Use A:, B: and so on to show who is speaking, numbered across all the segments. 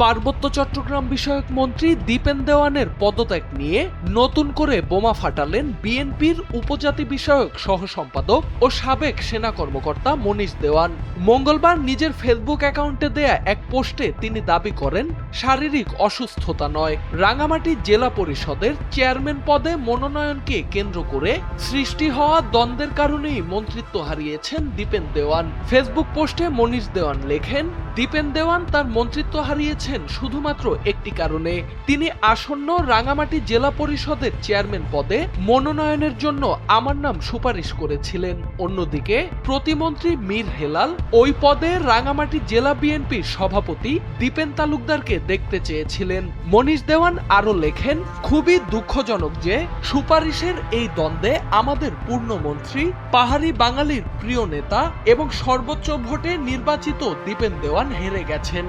A: পার্বত্য চট্টগ্রাম বিষয়ক মন্ত্রী দীপেন দেওয়ানের পদত্যাগ নিয়ে নতুন করে বোমা ফাটালেন বিএনপির উপজাতি বিষয়ক সহ সম্পাদক ও সাবেক সেনা কর্মকর্তা মনীষ দেওয়ান। মঙ্গলবার নিজের ফেসবুক অ্যাকাউন্টে দেয়া এক পোস্টে তিনি দাবি করেন, শারীরিক অসুস্থতা নয়, রাঙামাটি জেলা পরিষদের চেয়ারম্যান পদে মনোনয়নকে কেন্দ্র করে সৃষ্টি হওয়া দ্বন্দ্বের কারণেই মন্ত্রিত্ব হারিয়েছেন দীপেন দেওয়ান। ফেসবুক পোস্টে মনীষ দেওয়ান লেখেন, দীপেন দেওয়ান তার মন্ত্রিত্ব হারিয়েছেন শুধুমাত্র একটি কারণে, তিনি আসন্ন রাঙামাটি জেলা পরিষদের চেয়ারম্যান পদে মনোনয়নের জন্য আমার নাম সুপারিশ করেছিলেন। অন্যদিকে প্রতিমন্ত্রী মীর হেলাল ওই পদে রাঙামাটি জেলা বিএনপির সভাপতি দীপেন তালুকদারকে দেখতে চেয়েছিলেন। মনীষ দেওয়ান আরো লেখেন, খুবই দুঃখজনক যে সুপারিশের এই দ্বন্দ্বে আমাদের পূর্ণমন্ত্রী, পাহাড়ি বাঙালির প্রিয় নেতা এবং সর্বোচ্চ ভোটে নির্বাচিত দীপেন দেওয়ান হেরে গেছেন।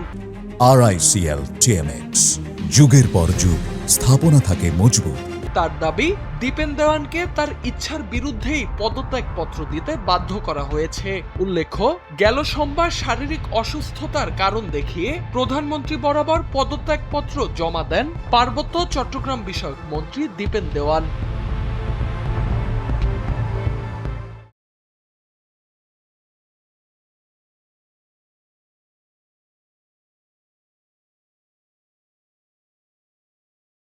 B: RICL TMX, যুগের পর যুগ স্থাপনা থাকে মজবুত।
A: তার দাবি, দীপেন দেওয়ানকে তার ইচ্ছার বিরুদ্ধেই পদত্যাগপত্র দিতে বাধ্য করা হয়েছে। উল্লেখ্য, গেল সোমবার শারীরিক অসুস্থতার কারণ দেখিয়ে প্রধানমন্ত্রী বরাবর পদত্যাগপত্র জমা দেন পার্বত্য চট্টগ্রাম বিষয়ক মন্ত্রী দীপেন দেওয়ান।